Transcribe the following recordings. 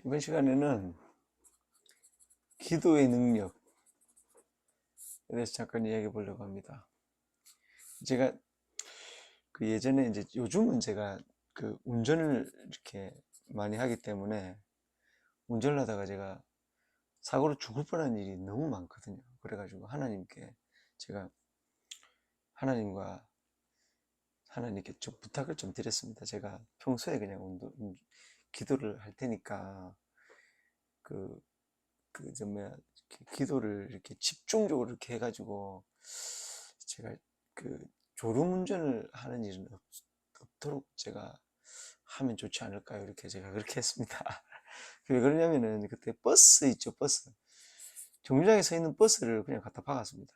이번 시간에는 기도의 능력에 대해서 잠깐 이야기해 보려고 합니다. 제가 예전에 요즘은 제가 운전을 이렇게 많이 하기 때문에 운전을 하다가 제가 사고로 죽을 뻔한 일이 너무 많거든요. 그래가지고 제가 하나님과 하나님께 좀 부탁을 좀 드렸습니다. 제가 평소에 그냥 기도를 할 테니까 기도를 이렇게 집중적으로 이렇게 해가지고 제가 졸음운전을 하는 일은 없도록 제가 하면 좋지 않을까요? 이렇게 제가 그렇게 했습니다. 왜 그러냐면은 그때 버스 있죠, 버스. 정류장에 서 있는 버스를 그냥 갖다 박았습니다.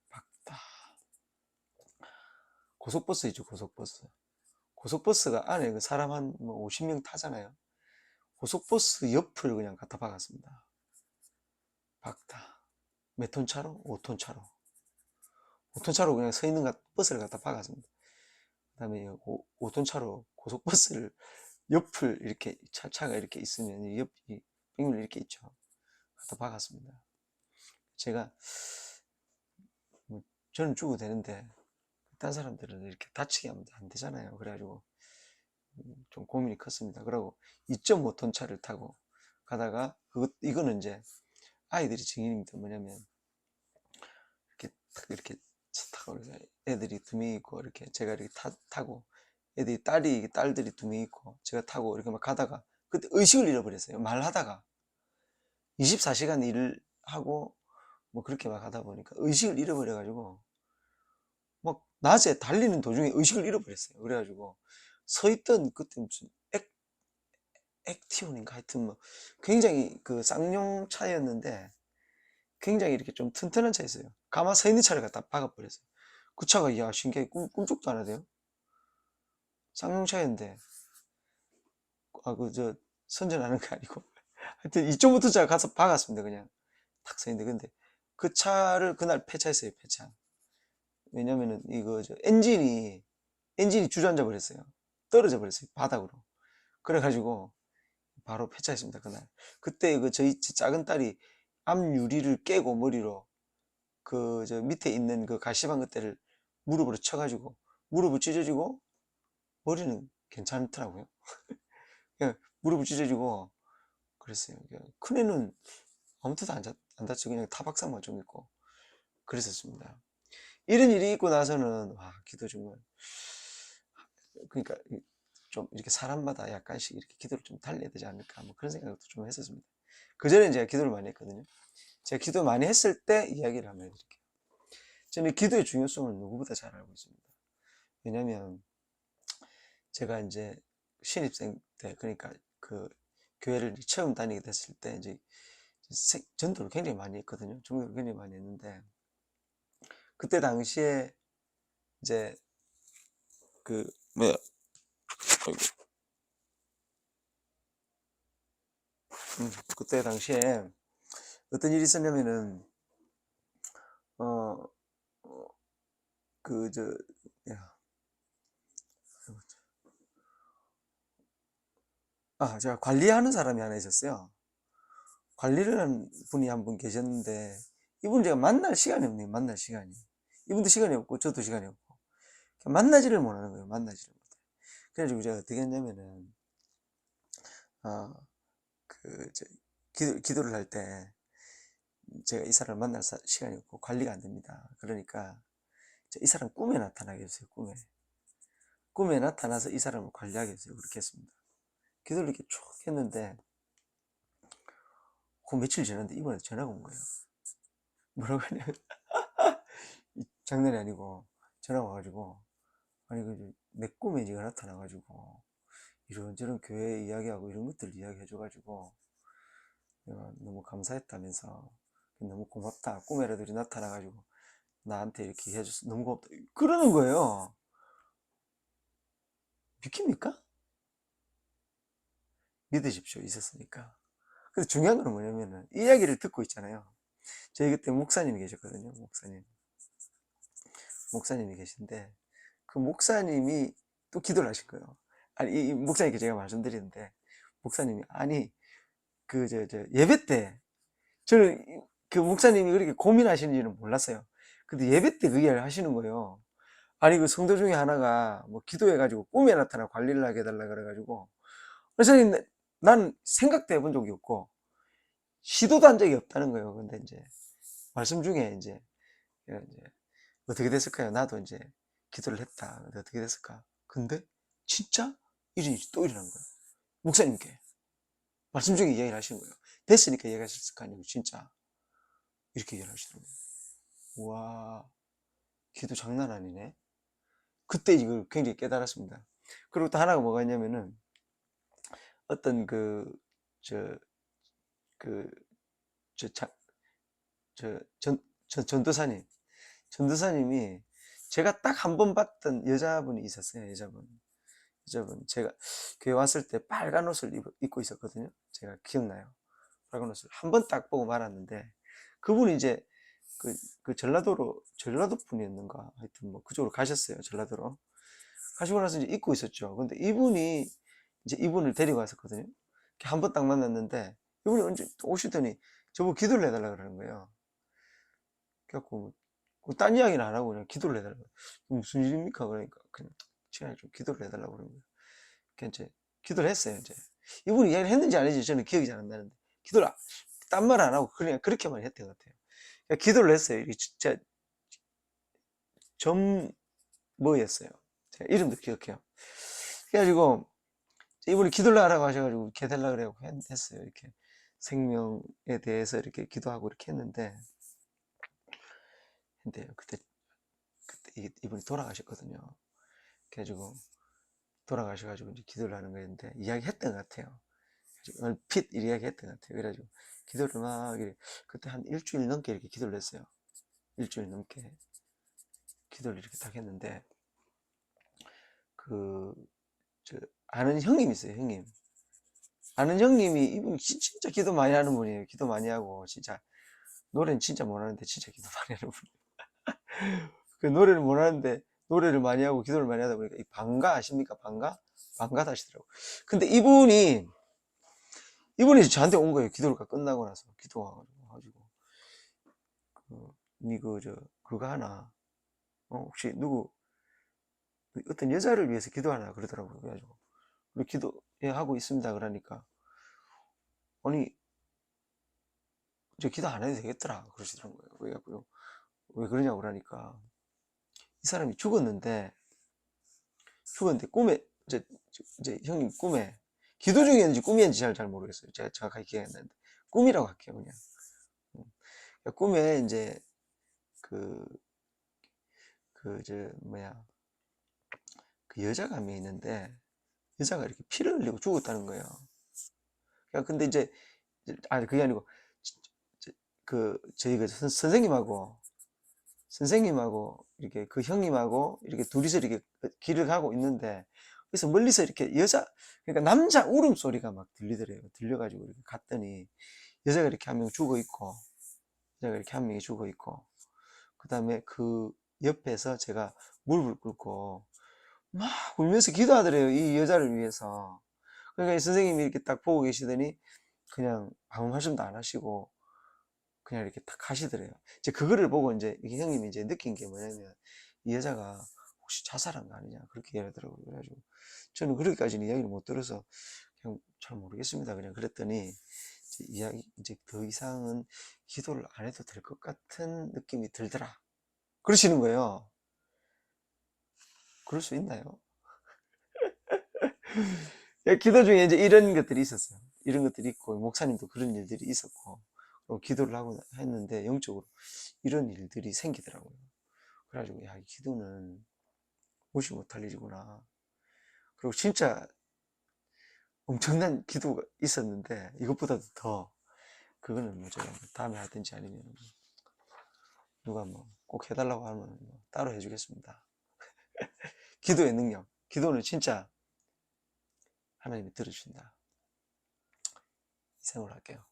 박다. 고속버스 있죠, 고속버스. 고속버스가 안에 그 사람 한 50명 타잖아요. 고속버스 옆을 그냥 갖다 박았습니다. 박다. 몇 톤 차로? 5톤 차로. 5톤 차로 그냥 서 있는 버스를 갖다 박았습니다. 그 다음에 5톤 차로 고속버스를 옆을 이렇게 차가 이렇게 있으면 이 빙을 이렇게 있죠. 갖다 박았습니다. 제가 저는 죽어도 되는데 다른 사람들은 이렇게 다치게 하면 안 되잖아요. 그래가지고 좀 고민이 컸습니다. 그리고 2.5톤 차를 타고 가다가 이거는 이제 아이들이 증인입니다. 뭐냐면 이렇게 타고 애들이 두 명 있고 이렇게 제가 이렇게 타고 딸들이 두 명 있고 제가 타고 이렇게 막 가다가 그때 의식을 잃어버렸어요. 말하다가 24시간 일을 하고 뭐 그렇게 막 하다 보니까 의식을 잃어버려가지고 막 낮에 달리는 도중에 의식을 잃어버렸어요. 그래가지고 서 있던 그때 무슨 액티온인가 하여튼 뭐 굉장히 쌍용 차였는데 굉장히 이렇게 좀 튼튼한 차였어요. 가만 서 있는 차를 갖다 박아버렸어요. 그 차가 야 신기하게 꿈쩍도 안 하대요. 쌍용 차였는데 선전하는 거 아니고 하여튼 2.5톤 차가 가서 박았습니다. 그냥 탁 서 있는데 근데 그 차를 그날 폐차했어요. 폐차. 왜냐면은 엔진이 주저앉아 버렸어요. 떨어져 버렸어요. 바닥으로. 그래가지고 바로 폐차했습니다. 그날. 그때 저희 작은 딸이 앞 유리를 깨고 머리로 저 밑에 있는 그 가시방 그때를 무릎으로 쳐가지고 무릎을 찢어지고 머리는 괜찮더라고요. 그냥 무릎을 찢어지고 그랬어요. 큰애는 아무것도 안 다치고 그냥 타박상만 좀 있고 그랬었습니다. 이런 일이 있고 나서는 와 기도 정말 그러니까 좀 이렇게 사람마다 약간씩 이렇게 기도를 좀 달려야 되지 않을까 뭐 그런 생각도 좀 했었습니다. 그전에 제가 기도를 많이 했거든요. 제가 기도 많이 했을 때 이야기를 한번 해드릴게요. 저는 기도의 중요성을 누구보다 잘 알고 있습니다. 왜냐면 제가 이제 신입생 때 그러니까 교회를 처음 다니게 됐을 때 이제 전도를 굉장히 많이 했거든요. 전도를 굉장히 많이 했는데 그때 당시에 이제 뭐야 아이고 그때 당시에 어떤 일이 있었냐면은 어 그 저 야, 제가 관리하는 사람이 하나 있었어요. 관리를 하는 분이 한 분 계셨는데 이분 제가 만날 시간이 없네요. 만날 시간이. 이분도 시간이 없고 저도 시간이 없고 만나지를 못하는 거예요. 만나지를 못해. 그래가지고 제가 어떻게 했냐면은 어, 기도를 할 때 제가 이 사람을 만날 시간이 없고 관리가 안 됩니다. 그러니까 이 사람 꿈에 나타나게 해주세요. 꿈에 나타나서 이 사람을 관리하게 해주세요. 그렇게 했습니다. 기도를 이렇게 쭉 했는데 그 며칠 지났는데 이번에 전화가 온 거예요. 뭐라고 하냐면 장난이 아니고 전화가 와가지고 아니 내 꿈에 네가 나타나가지고 이런저런 교회 이야기하고 이런 것들 이야기해줘가지고 내가 너무 감사했다면서 너무 고맙다. 꿈에라도 나타나가지고 나한테 이렇게 해줘서 너무 고맙다. 그러는 거예요. 믿깁니까? 믿으십시오. 있었으니까. 근데 중요한 건 뭐냐면은 이 이야기를 듣고 있잖아요. 저희 그때 목사님이 계셨거든요. 목사님이 계신데 그 목사님이 또 기도를 하신 거예요. 아니 이 목사님께 제가 말씀드리는데 목사님이 아니 예배 때, 저는 그 목사님이 그렇게 고민하시는지는 몰랐어요. 근데 예배 때 그 이야기를 하시는 거예요. 아니, 그 성도 중에 하나가 뭐 기도해가지고 꿈에 나타나 관리를 하게 해달라 그래가지고. 그래서 난 생각도 해본 적이 없고, 시도도 한 적이 없다는 거예요. 근데 이제, 말씀 중에 이제 어떻게 됐을까요? 나도 이제 기도를 했다. 근데 어떻게 됐을까? 근데 진짜 일이 또 일어난 거예요. 목사님께 말씀 중에 이야기를 하시는 거예요. 됐으니까 얘기하셨을 거 아니고 진짜 이렇게 얘기를 하시더라고요. 와, 기도 장난 아니네. 그때 이걸 굉장히 깨달았습니다. 그리고 또 하나가 뭐가 있냐면은 어떤 저, 그, 저, 자, 전도사님, 전도사님이 제가 딱 한 번 봤던 여자분이 있었어요. 여자분. 제가 교회 왔을 때 빨간 옷을 입고 있었거든요. 제가 기억나요. 빨간 옷을 한 번 딱 보고 말았는데, 그분이 이제 전라도 분이었는가, 하여튼 뭐 그쪽으로 가셨어요. 전라도로 가시고 나서 이제 입고 있었죠. 근데 이분이 이제 이분을 데리고 왔었거든요. 한 번 딱 만났는데 이분이 언제 오시더니 저보고 기도를 해달라 그러는 거예요. 그래갖고 딴 이야기는 안 하고 그냥 기도를 해달라고. 무슨 일입니까? 그러니까 그냥 제가 좀 기도를 해달라고 그러는 거예요. 그냥 이제 기도를 했어요. 이제 이분이 이야기를 했는지 아닌지 저는 기억이 잘 안 나는데, 기도를 딴 말 안 하고 그냥 그렇게만 했던 것 같아요. 그러니까 기도를 했어요. 이게 진짜 점 뭐였어요. 제가 이름도 기억해요. 그래가지고 이분이 기도를 하라고 하셔가지고 이렇게 해달라 그래고 했어요. 이렇게 생명에 대해서 이렇게 기도하고 이렇게 했는데, 근데 그때 이분이 돌아가셨거든요. 그래가지고 돌아가셔가지고 이제 기도를 하는 거였는데 이야기했던 것 같아요. 얼핏 이야기했던 것 같아요. 그래가지고 기도를 막 그때 한 일주일 넘게 이렇게 기도를 했어요. 일주일 넘게 기도를 이렇게 딱 했는데, 그 저 아는 형님 있어요. 형님, 아는 형님이 이분 진짜 기도 많이 하는 분이에요. 기도 많이 하고 진짜 노래는 진짜 못하는데 진짜 기도 많이 하는 분. 그 노래를 못하는데 노래를 많이 하고 기도를 많이 하다 보니까 이 방가 아십니까? 방가 하시더라고. 근데 이분이 저한테 온 거예요. 기도가 끝나고 나서 기도와가지고 니 그거 하나, 혹시 누구 어떤 여자를 위해서 기도하나 그러더라고요. 그래가지고 우리 기도하고 있습니다. 그러니까 아니 저 기도 안 해도 되겠더라 그러시더라고요. 그래갖고 왜 그러냐고 그러니까 이 사람이 죽었는데 꿈에 이제 형님 꿈에, 기도 중이었는지 꿈이었는지 잘 모르겠어요. 제가 정확하게 기억이 안 나는데 꿈이라고 할게요 그냥. 그러니까 꿈에 이제 그 뭐야, 그 여자가 한 명 있는데 여자가 이렇게 피를 흘리고 죽었다는 거예요. 그러니까 근데 이제 그게 아니고 저희 선생님하고 이렇게 그 형님하고 이렇게 둘이서 이렇게 길을 가고 있는데, 그래서 멀리서 이렇게 그러니까 남자 울음소리가 막 들리더래요. 들려가지고 이렇게 갔더니 여자가 이렇게 한 명 죽어 있고, 여자가 이렇게 한 명이 죽어 있고, 그 다음에 그 옆에서 제가 무릎을 꿇고 막 울면서 기도하더래요. 이 여자를 위해서. 그러니까 이 선생님이 이렇게 딱 보고 계시더니 그냥 아무 말씀도 안 하시고 그냥 이렇게 딱 가시더래요. 이제 그거를 보고 이제 이 형님이 이제 느낀 게 뭐냐면 이 여자가 혹시 자살한 거 아니냐 그렇게 얘기하더라고요. 그래가지고 저는 그렇게까지는 이야기를 못 들어서 그냥 잘 모르겠습니다. 그냥 그랬더니 이제 더 이상은 기도를 안 해도 될 것 같은 느낌이 들더라 그러시는 거예요. 그럴 수 있나요? 기도 중에 이제 이런 것들이 있었어요. 이런 것들이 있고 목사님도 그런 일들이 있었고 기도를 하고 했는데 영적으로 이런 일들이 생기더라고요. 그래가지고 야, 이 기도는 무시 못할 일이구나. 그리고 진짜 엄청난 기도가 있었는데 이것보다도 더, 그거는 뭐 제가 다음에 하든지 아니면 누가 뭐 꼭 해달라고 하면 뭐 따로 해주겠습니다. 기도의 능력, 기도는 진짜 하나님이 들어주신다. 이 생각을 할게요.